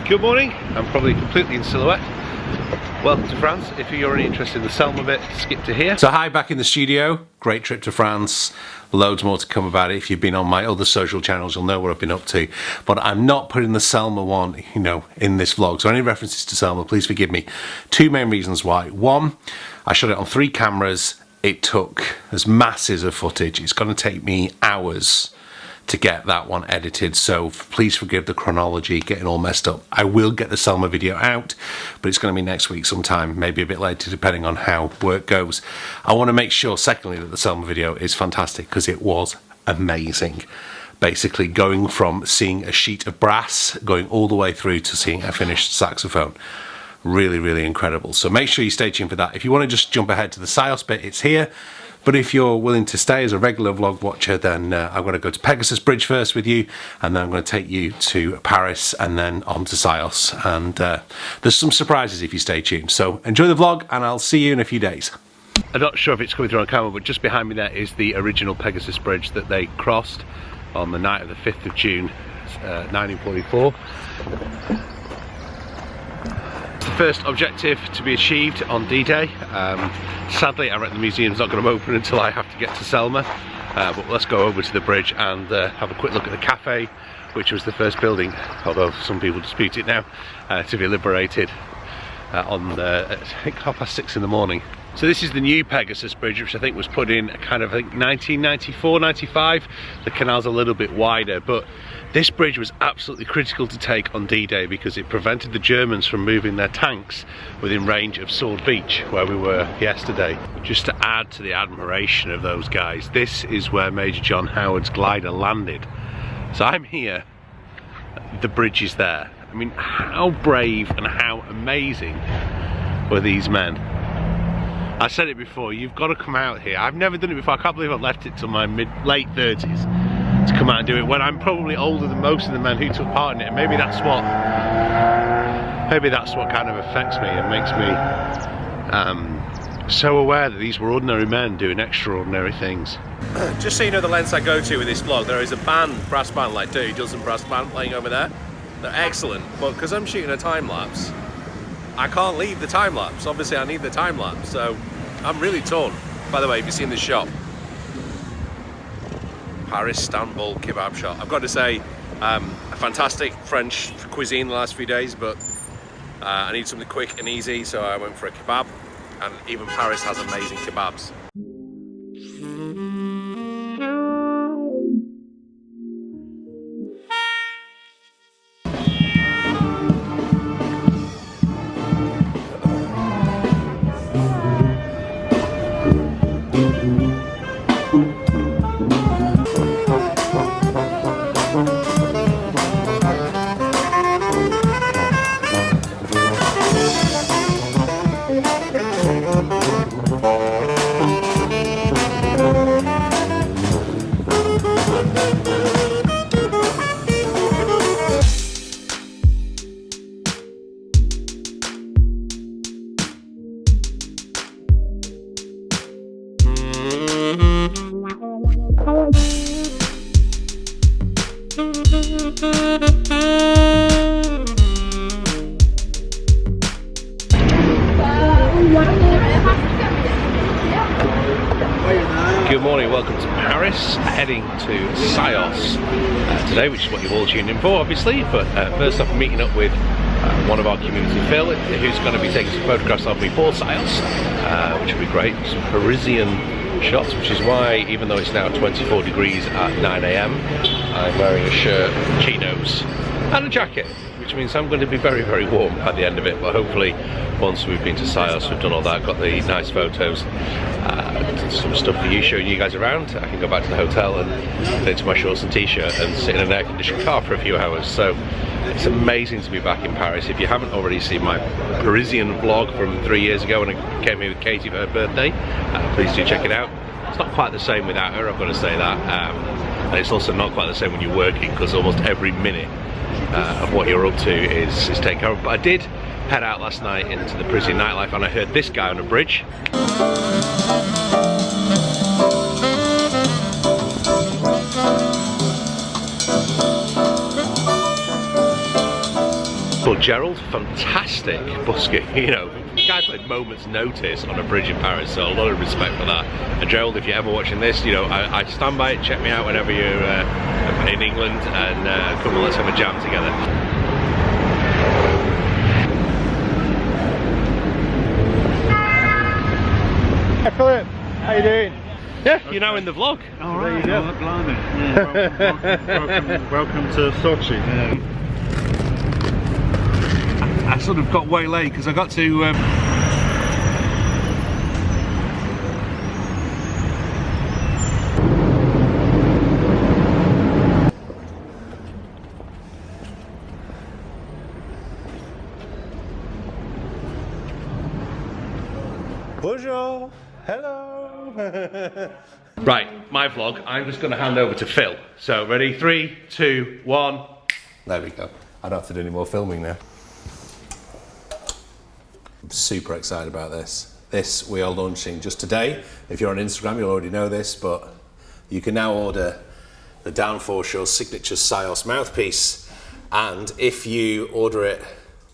Good morning. I'm probably completely in silhouette. Welcome to France. If you're already interested in the Somme a bit, skip to here. So hi, back in the studio. Great trip to France. Loads more to come about it. If you've been on my other social channels, you'll know what I've been up to. But I'm not putting the Selma one, in this vlog. So any references to Selma, please forgive me. Two main reasons why. One, I shot it on 3 cameras. It took as masses of footage. It's going to take me hours to get that one edited, so please forgive the chronology getting all messed up. I will get the Selma video out, but it's going to be next week sometime, maybe a bit later depending on how work goes. I want to make sure, secondly, that the Selma video is fantastic because it was amazing. Basically going from seeing a sheet of brass going all the way through to seeing a finished saxophone. Really, really incredible. So make sure you stay tuned for that. If you want to just jump ahead to the Syos bit, it's here. But if you're willing to stay as a regular vlog watcher, then I'm going to go to Pegasus Bridge first with you, and then I'm going to take you to Paris and then on to Syos. And there's some surprises if you stay tuned. So enjoy the vlog, and I'll see you in a few days. I'm not sure if it's coming through on camera, but just behind me there is the original Pegasus Bridge that they crossed on the night of the 5th of June, 1944. The first objective to be achieved on D-Day. Sadly, I reckon the museum's not going to open until I have to get to Selma, but let's go over to the bridge and have a quick look at the cafe, which was the first building, although some people dispute it now, to be liberated on I think 6:30 in the morning. So this is the new Pegasus Bridge, which I think was put in kind of, I think, 1994, 95. The canal's a little bit wider, but this bridge was absolutely critical to take on D-Day because it prevented the Germans from moving their tanks within range of Sword Beach, where we were yesterday. Just to add to the admiration of those guys, this is where Major John Howard's glider landed. So I'm here, the bridge is there. I mean, how brave and how amazing were these men? I said it before, you've got to come out here. I've never done it before. I can't believe I've left it till my late 30s to come out and do it when I'm probably older than most of the men who took part in it. And maybe that's what kind of affects me and makes me so aware that these were ordinary men doing extraordinary things. Just so you know the lengths I go to with this vlog, there is a brass band, like Dirty Dozen brass band playing over there. They're excellent, but because I'm shooting a time lapse, I can't leave the time lapse. Obviously I need the time lapse, so I'm really torn. By the way, have you seen the shop? Paris Istanbul kebab shop. I've got to say, a fantastic French cuisine the last few days, but I need something quick and easy, so I went for a kebab, and even Paris has amazing kebabs. Good morning, welcome to Paris, heading to Syos today, which is what you've all tuned in for, obviously. But first off, I'm meeting up with one of our community, Phil, who's going to be taking some photographs of me for Syos, which will be great. Some Parisian shots, which is why, even though it's now 24 degrees at 9 AM, I'm wearing a shirt, chinos, and a jacket, which means I'm going to be very, very warm by the end of it. But hopefully, once we've been to Syos, we've done all that, got the nice photos, some stuff for you, showing you guys around, I can go back to the hotel and get into my shorts and t-shirt and sit in an air-conditioned car for a few hours. So it's amazing to be back in Paris. If you haven't already seen my Parisian vlog from 3 years ago when I came here with Katy for her birthday, please do check it out. It's not quite the same without her, I've got to say that, and it's also not quite the same when you're working, because almost every minute of what you're up to is taken care of. But I did head out last night into the Parisian nightlife, and I heard this guy on a bridge. called Gerald, fantastic busker, you know, the guy played Moment's Notice on a bridge in Paris, so a lot of respect for that. And Gerald, if you're ever watching this, you know, I stand by it, check me out whenever you're in England, and come on, let's have a jam together. Hi Philip, how you doing? Yeah, you're now in the vlog. All right, there you go. Blimey. Yeah, welcome to Sochi. Yeah. I sort of got way late because I got to Bonjour, hello. Right, my vlog. I'm just going to hand over to Phil. So ready, 3, 2, 1. There we go. I don't have to do any more filming now. I'm super excited about this. This we are launching just today. If you're on Instagram, you'll already know this, but you can now order the Dan Forshaw signature Syos Mouthpiece. And if you order it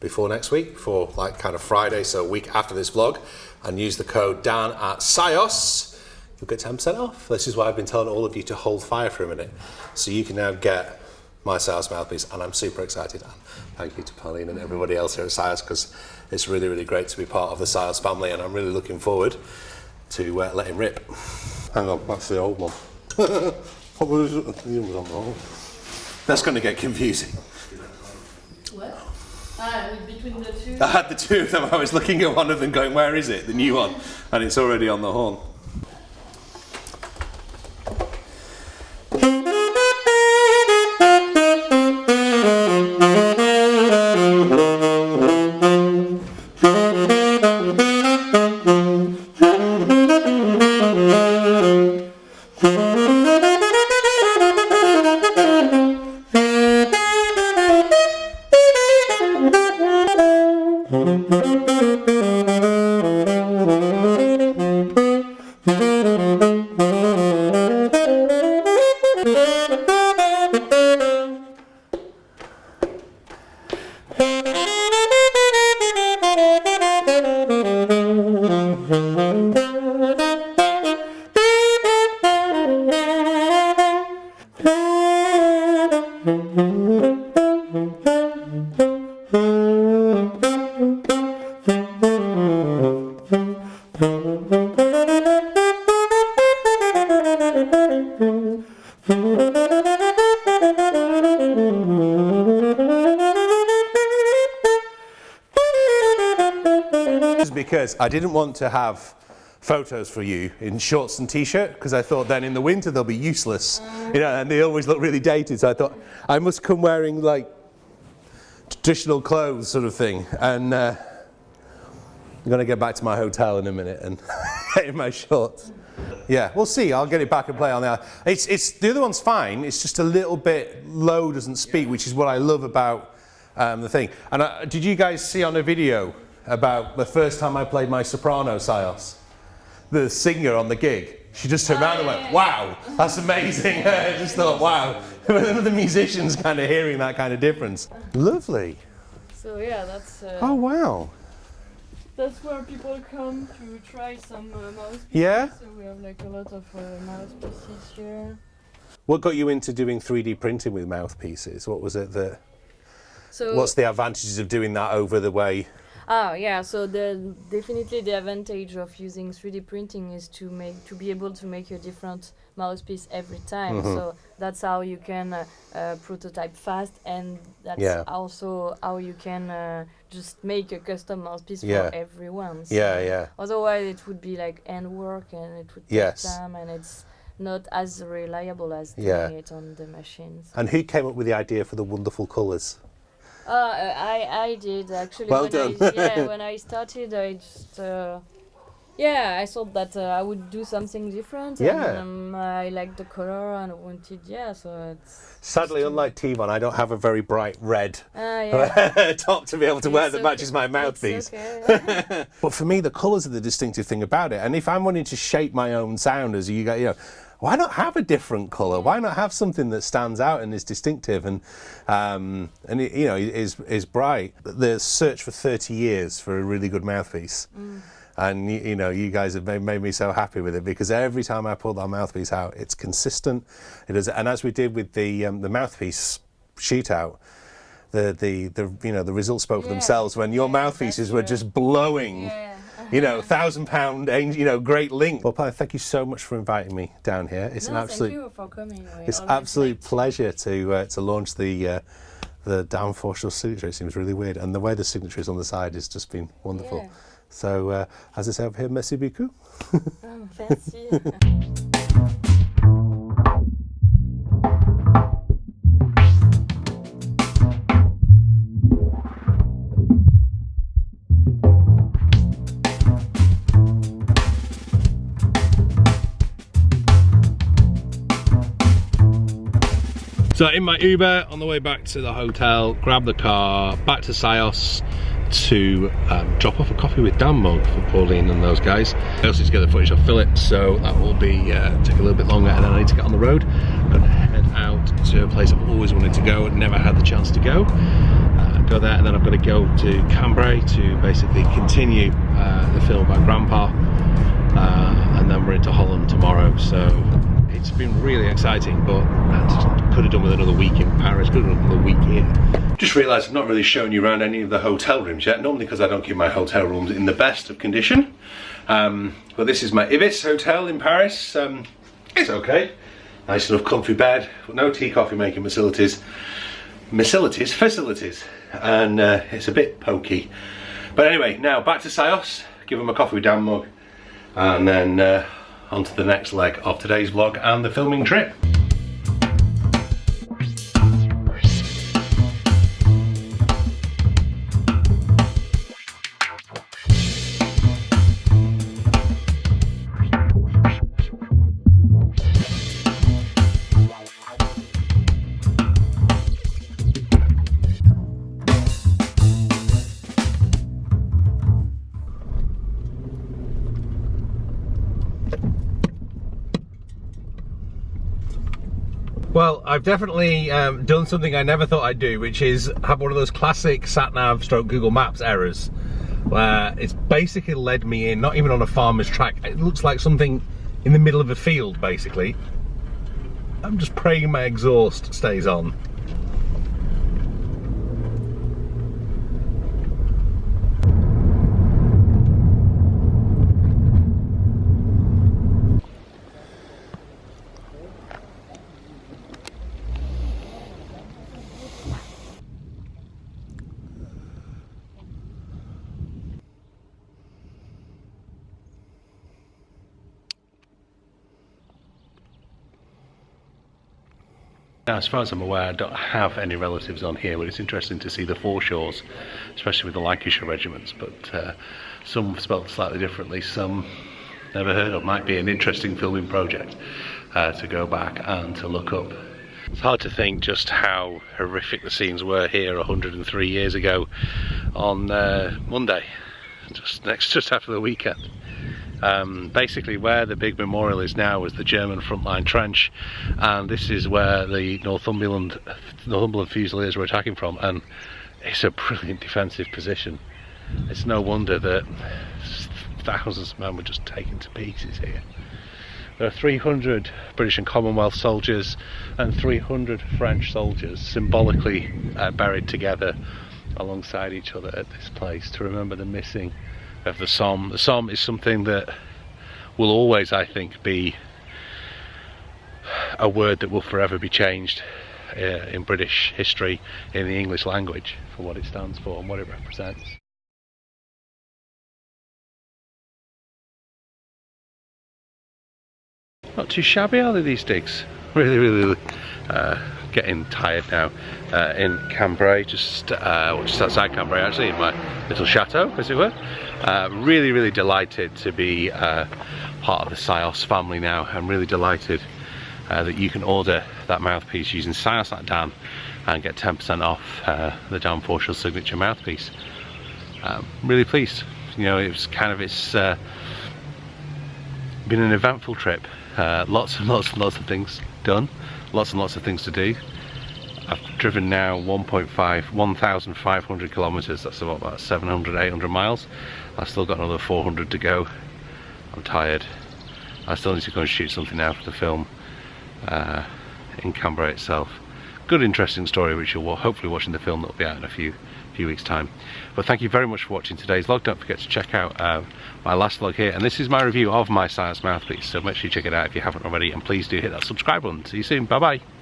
before next week, for like kind of Friday, so a week after this vlog, and use the code Dan at Syos, you'll get 10% off. This is why I've been telling all of you to hold fire for a minute. So you can now get my Syos Mouthpiece, and I'm super excited. And thank you to Pauline and everybody else here at Syos, because it's really, really great to be part of the Syos family, and I'm really looking forward to letting rip. Hang on, that's the old one. What was it? The other was on the old. That's going to get confusing. What? Between the two? I had the two of them. I was looking at one of them going, where is it? The new one. And it's already on the horn. Because I didn't want to have photos for you in shorts and t-shirt, because I thought then in the winter they'll be useless, you know, and they always look really dated. So I thought I must come wearing like traditional clothes, sort of thing. And I'm going to get back to my hotel in a minute and get in my shorts. Yeah, we'll see. I'll get it back and play on there. It's the other one's fine. It's just a little bit low, doesn't speak, which is what I love about the thing. And did you guys see on a video about the first time I played my soprano Syos? The singer on the gig, she just turned around and went, wow, that's amazing. I just thought, wow. The musicians kind of hearing that kind of difference. Lovely. So yeah, that's... Oh, wow. That's where people come to try some mouthpieces. Yeah? So we have like a lot of mouthpieces here. What got you into doing 3D printing with mouthpieces? What was it that... So what's the advantages of doing that over the way... Ah, yeah. So definitely the advantage of using 3D printing is to be able to make a different mouthpiece every time. So that's how you can prototype fast, and that's also how you can just make a custom mouthpiece for everyone. So otherwise, it would be like hand work, and it would take time, and it's not as reliable as doing it on the machines. And who came up with the idea for the wonderful colours? I did actually. Well done. When I started, I just I thought that I would do something different. And, I liked the color and I wanted so it's. Sadly, unlike T-Von, I don't have a very bright red top to be able to wear that matches my mouthpiece. But for me, the colours are the distinctive thing about it. And if I'm wanting to shape my own sound, as you know, why not have a different colour? Why not have something that stands out and is distinctive and you know, is bright? The search for 30 years for a really good mouthpiece. And you know, you guys have made me so happy with it, because every time I pull that mouthpiece out, it's consistent. It is, and as we did with the mouthpiece shootout, the you know, the results spoke for themselves when your mouthpieces were just blowing. You know, £1,000, you know, great link. Well, Pie, thank you so much for inviting me down here. It's an absolute. Thank you for coming. It's an absolute pleasure to launch the damn Forshaw Syos. It seems really weird, and the way the signature is on the side has just been wonderful. Yeah. So, as I say over here, merci beaucoup. Merci. So in my Uber on the way back to the hotel, grab the car, back to Syos to drop off a coffee with Dan Mug for Pauline and those guys. I also need to get the footage of Philip, so that will be take a little bit longer, and then I need to get on the road. I'm going to head out to a place I've always wanted to go and never had the chance to go. Go there, and then I've got to go to Cambrai to basically continue the film about Grandpa, and then we're into Holland tomorrow. So it's been really exciting, but I just could have done with another week in Paris, could have done another week here. Just realised I've not really shown you around any of the hotel rooms yet, normally because I don't keep my hotel rooms in the best of condition. But this is my Ibis hotel in Paris. It's okay. Nice enough comfy bed, but no tea coffee making facilities. And it's a bit pokey. But anyway, now back to Syos, give them a coffee with Dan Mug, and then on to the next leg of today's vlog and the filming trip. Well, I've definitely done something I never thought I'd do, which is have one of those classic sat-nav stroke Google Maps errors, where it's basically led me in, not even on a farmer's track, it looks like something in the middle of a field, basically. I'm just praying my exhaust stays on. Now, as far as I'm aware, I don't have any relatives on here, but it's interesting to see the Forshaws, especially with the Lancashire regiments, but some spelled slightly differently, some never heard of. Might be an interesting filming project to go back and to look up. It's hard to think just how horrific the scenes were here 103 years ago on Monday, just after the weekend. Basically where the big memorial is now is the German frontline trench, and this is where the Northumberland Fusiliers were attacking from, and it's a brilliant defensive position. It's no wonder that thousands of men were just taken to pieces here. There are 300 British and Commonwealth soldiers and 300 French soldiers symbolically buried together alongside each other at this place to remember the missing of the Somme. The Somme is something that will always, I think, be a word that will forever be changed in British history, in the English language, for what it stands for and what it represents. Not too shabby, are they, these digs? Really getting tired now. In Cambrai, just outside Cambrai actually, in my little chateau, as it were. Really delighted to be part of the Syos family now. I'm really delighted that you can order that mouthpiece using Syos.dan and get 10% off the Dan Forshaw signature mouthpiece. Really pleased. You know, it's been an eventful trip. Lots and lots and lots of things done, lots and lots of things to do. I've driven now 1,500 kilometers. That's about 700, 800 miles. I've still got another 400 to go. I'm tired. I still need to go and shoot something now for the film in Canberra itself. Good, interesting story, which you'll hopefully watch in the film that will be out in a few weeks time. But thank you very much for watching today's vlog. Don't forget to check out my last vlog here, and this is my review of my Syos Mouthpiece, so make sure you check it out if you haven't already, and please do hit that subscribe button. See you soon. Bye bye.